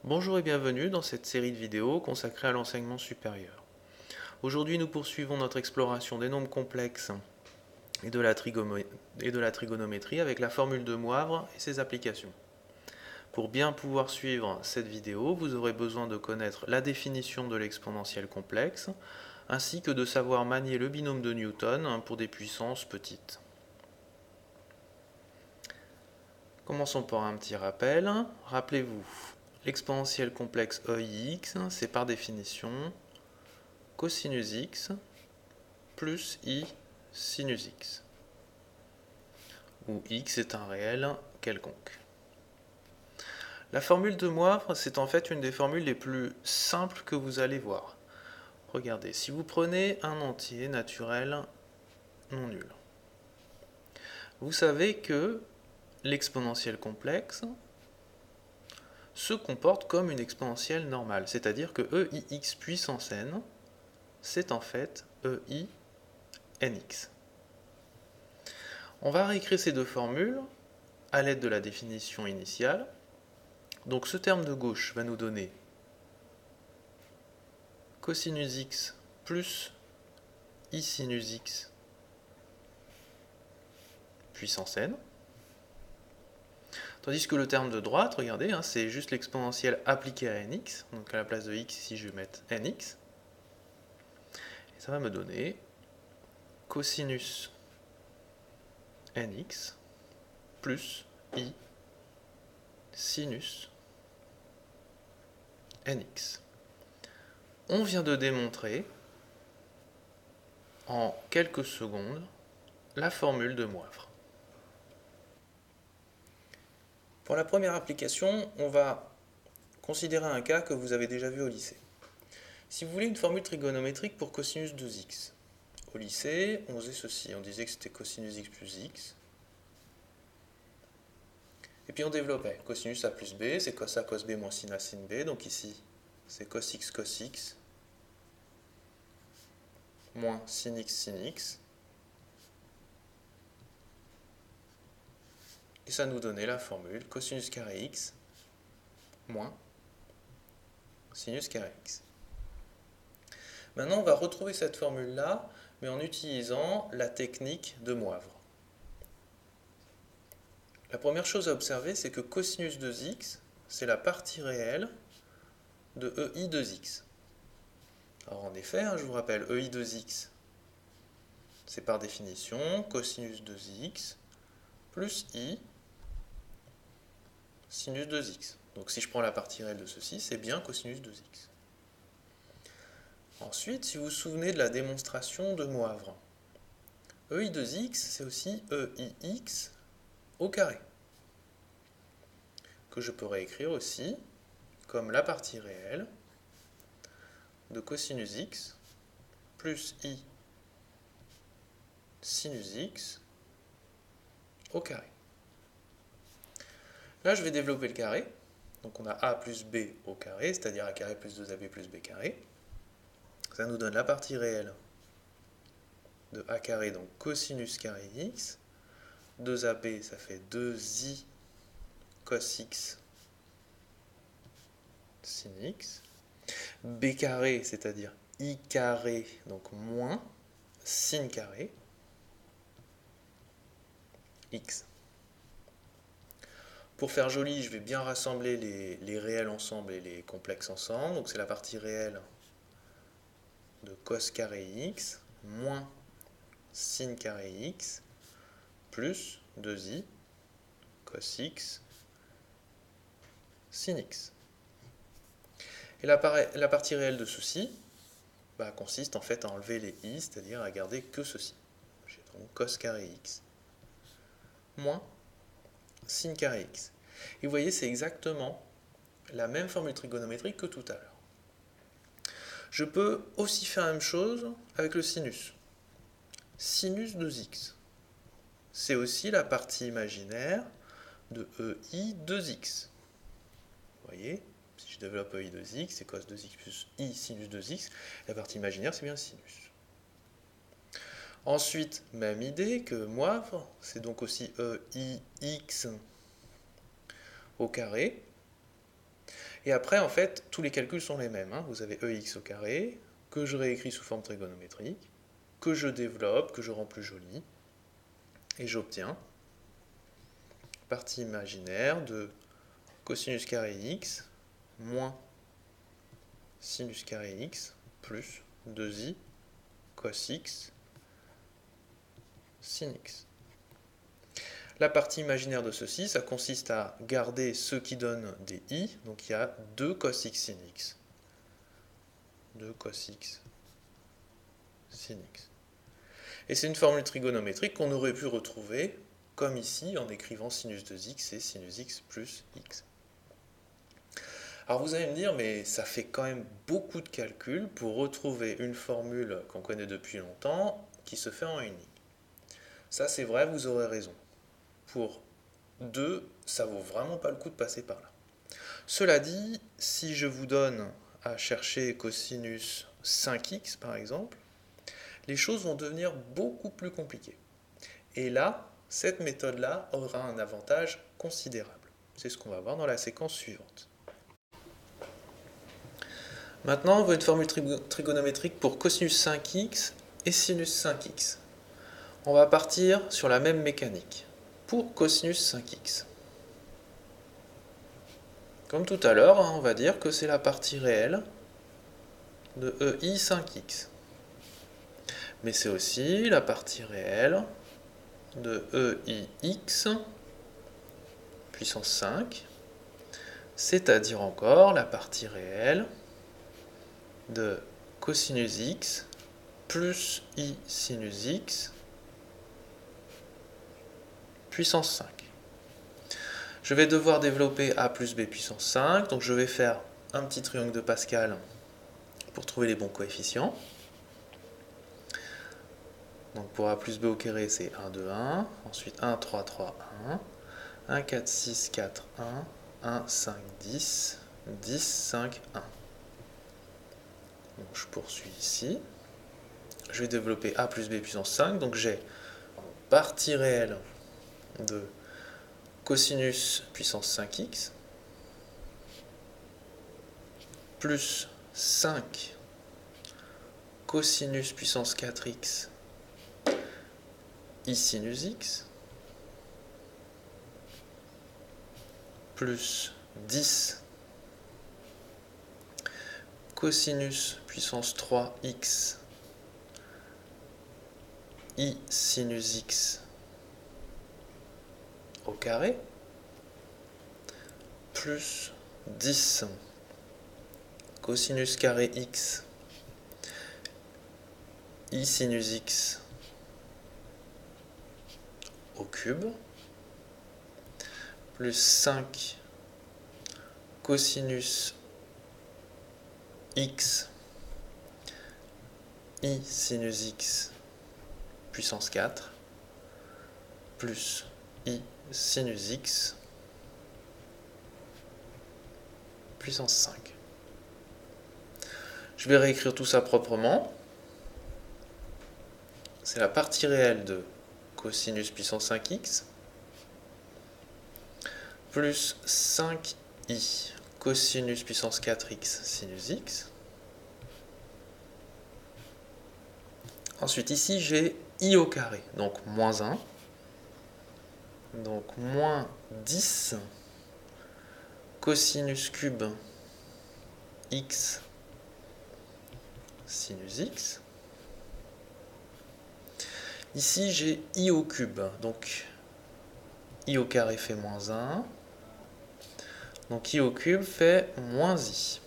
Bonjour et bienvenue dans cette série de vidéos consacrée à l'enseignement supérieur. Aujourd'hui, nous poursuivons notre exploration des nombres complexes et de la trigonométrie avec la formule de Moivre et ses applications. Pour bien pouvoir suivre cette vidéo, vous aurez besoin de connaître la définition de l'exponentielle complexe, ainsi que de savoir manier le binôme de Newton pour des puissances petites. Commençons par un petit rappel. Rappelez-vous, l'exponentielle complexe EIX, c'est par définition cosinus x plus i sinus x, où x est un réel quelconque. La formule de Moivre, c'est en fait une des formules les plus simples que vous allez voir. Regardez, si vous prenez un entier naturel non nul, vous savez que l'exponentielle complexe se comporte comme une exponentielle normale, c'est-à-dire que EIX puissance n, c'est en fait EI nx. On va réécrire ces deux formules à l'aide de la définition initiale. Donc ce terme de gauche va nous donner cosinus x plus i sinus x puissance n. Tandis que le terme de droite, regardez, c'est juste l'exponentielle appliquée à nx. Donc à la place de x, ici je vais mettre nx. Et ça va me donner cosinus nx plus i sinus nx. On vient de démontrer en quelques secondes la formule de Moivre. Pour la première application, on va considérer un cas que vous avez déjà vu au lycée. Si vous voulez une formule trigonométrique pour cosinus 2x, au lycée, on faisait ceci, on disait que c'était cosinus x plus x, et puis on développait. Cosinus a plus b, c'est cos a cos b moins sin a sin b, donc ici, c'est cos x moins sin x, et ça nous donnait la formule cosinus carré x moins sinus carré x. Maintenant, on va retrouver cette formule-là, mais en utilisant la technique de Moivre. La première chose à observer, c'est que cosinus 2x, c'est la partie réelle de EI 2x. Alors en effet, je vous rappelle, EI 2x, c'est par définition cosinus 2x plus i sinus 2x. Donc si je prends la partie réelle de ceci, c'est bien cosinus 2x. Ensuite, si vous vous souvenez de la démonstration de Moivre, EI 2x, c'est aussi EIX au carré, que je pourrais écrire aussi comme la partie réelle de cosinus x plus i sinus x au carré. Là, je vais développer le carré. Donc on a a plus b au carré, c'est-à-dire a carré plus 2ab plus b carré. Ça nous donne la partie réelle de a carré, donc cosinus carré x. 2ab, ça fait 2i cos x sin x. B carré, c'est-à-dire i carré, donc moins sin carré x. Pour faire joli, je vais bien rassembler les réels ensemble et les complexes ensemble. Donc c'est la partie réelle de cos carré x moins sin carré x plus 2i cos x sin x. Et la partie réelle de ceci consiste en fait à enlever les i, c'est-à-dire à garder que ceci. J'ai donc cos carré x moins sin carré x. Et vous voyez, c'est exactement la même formule trigonométrique que tout à l'heure. Je peux aussi faire la même chose avec le sinus. Sinus 2x. C'est aussi la partie imaginaire de EI 2x. Vous voyez, si je développe EI 2x, c'est cos 2x plus i sinus 2x. La partie imaginaire, c'est bien sinus. Ensuite, même idée que Moivre, c'est donc aussi EIX au carré. Et après, en fait, tous les calculs sont les mêmes, hein. Vous avez EX au carré, que je réécris sous forme trigonométrique, que je développe, que je rends plus joli, et j'obtiens partie imaginaire de cosinus carré x moins sinus carré x plus 2i cos x sin x. La partie imaginaire de ceci, ça consiste à garder ce qui donne des i, donc il y a 2 cos x sin x. 2 cos x sin x. Et c'est une formule trigonométrique qu'on aurait pu retrouver comme ici en écrivant sinus de x et sinus x plus x. Alors vous allez me dire, mais ça fait quand même beaucoup de calculs pour retrouver une formule qu'on connaît depuis longtemps qui se fait en une ligne. Ça c'est vrai, vous aurez raison. Pour 2, ça vaut vraiment pas le coup de passer par là. Cela dit, si je vous donne à chercher cosinus 5x par exemple, les choses vont devenir beaucoup plus compliquées. Et là, cette méthode-là aura un avantage considérable. C'est ce qu'on va voir dans la séquence suivante. Maintenant, on veut une formule trigonométrique pour cosinus 5x et sinus 5x. On va partir sur la même mécanique. Pour cosinus 5x. Comme tout à l'heure, on va dire que c'est la partie réelle de EI 5x. Mais c'est aussi la partie réelle de EIX puissance 5, c'est-à-dire encore la partie réelle de cosinus x plus i sinus x puissance 5. Je vais devoir développer a plus b puissance 5, donc je vais faire un petit triangle de Pascal pour trouver les bons coefficients. Donc pour a plus b au carré, c'est 1, 2, 1, ensuite 1, 3, 3, 1, 1, 4, 6, 4, 1, 1, 5, 10, 10, 5, 1. Donc je poursuis ici. Je vais développer a plus b puissance 5, donc j'ai partie réelle de cosinus puissance 5x plus 5 cosinus puissance 4x i sinus x plus 10 cosinus puissance 3x i sinus x au carré plus 10 cosinus carré x i sinus x au cube plus 5 cosinus x i sinus x puissance 4 plus i sinus x puissance 5. Je vais réécrire tout ça proprement. C'est la partie réelle de cosinus puissance 5x plus 5i cosinus puissance 4x sinus x. Ensuite ici j'ai i au carré, donc moins 1. Donc moins 10 cosinus cube x sinus x. Ici j'ai i au cube, donc i au carré fait moins 1. Donc i au cube fait moins i.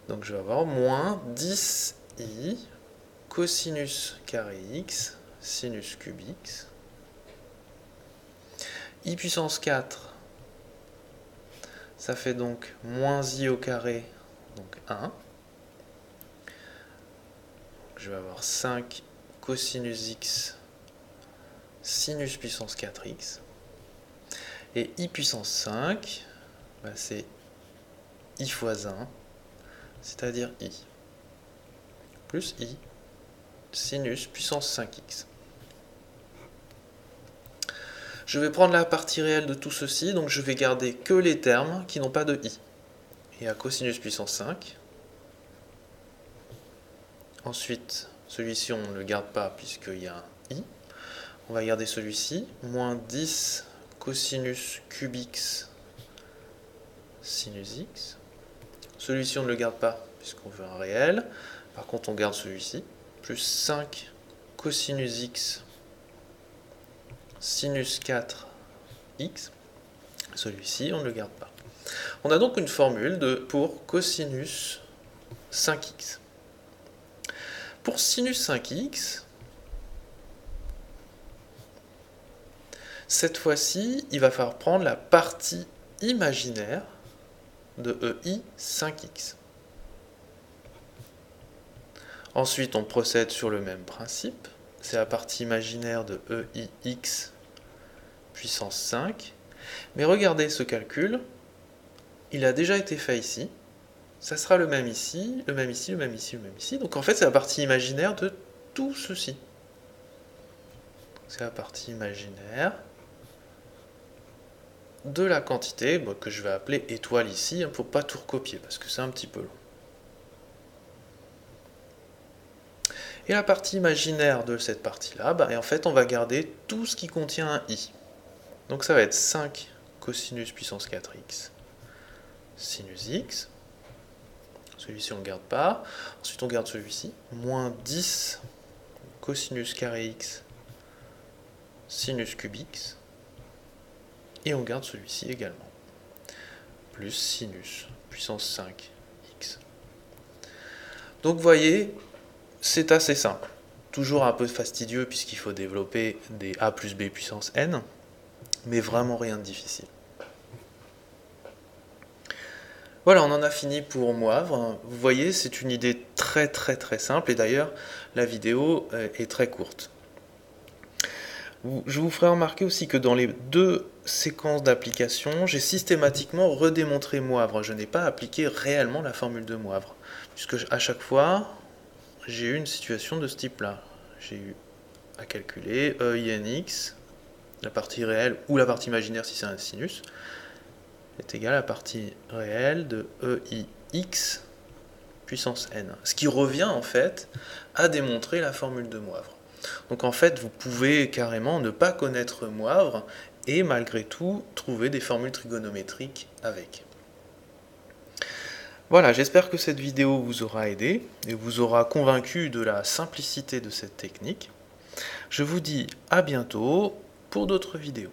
Donc je vais avoir moins 10i cosinus carré x sinus cube x. I puissance 4, ça fait donc moins i au carré, donc 1. Je vais avoir 5 cosinus x sinus puissance 4x. Et i puissance 5, bah c'est i fois 1, c'est-à-dire i, plus i sinus puissance 5x. Je vais prendre la partie réelle de tout ceci, donc je vais garder que les termes qui n'ont pas de i. Et à cosinus puissance 5. Ensuite, celui-ci, on ne le garde pas puisqu'il y a un i. On va garder celui-ci, moins 10 cosinus cube x sinus x. Celui-ci, on ne le garde pas puisqu'on veut un réel. Par contre, on garde celui-ci, plus 5 cosinus x sinus 4x. Celui-ci, on ne le garde pas. On a donc une formule pour cosinus 5x. Pour sinus 5x, cette fois-ci, il va falloir prendre la partie imaginaire de EI 5x. Ensuite, on procède sur le même principe. C'est la partie imaginaire de EIX puissance 5. Mais regardez ce calcul, il a déjà été fait ici. Ça sera le même ici, le même ici, le même ici, le même ici. Donc en fait, c'est la partie imaginaire de tout ceci. C'est la partie imaginaire de la quantité que je vais appeler étoile ici, pour ne pas tout recopier, parce que c'est un petit peu long. Et la partie imaginaire de cette partie-là, et en fait, on va garder tout ce qui contient un i. Donc ça va être 5 cosinus puissance 4x sinus x. Celui-ci, on ne le garde pas. Ensuite, on garde celui-ci. Moins 10 cosinus carré x sinus cube x. Et on garde celui-ci également. Plus sinus puissance 5 x. Donc, vous voyez, c'est assez simple. Toujours un peu fastidieux puisqu'il faut développer des a plus b puissance n. Mais vraiment rien de difficile. Voilà, on en a fini pour Moivre. Vous voyez, c'est une idée très simple, et d'ailleurs, la vidéo est très courte. Je vous ferai remarquer aussi que dans les deux séquences d'application, j'ai systématiquement redémontré Moivre. Je n'ai pas appliqué réellement la formule de Moivre, puisque à chaque fois, j'ai eu une situation de ce type-là. J'ai eu à calculer EINX, la partie réelle ou la partie imaginaire si c'est un sinus, est égal à la partie réelle de EIX puissance n. Ce qui revient en fait à démontrer la formule de Moivre. Donc en fait, vous pouvez carrément ne pas connaître Moivre et malgré tout trouver des formules trigonométriques avec. Voilà, j'espère que cette vidéo vous aura aidé et vous aura convaincu de la simplicité de cette technique. Je vous dis à bientôt pour d'autres vidéos.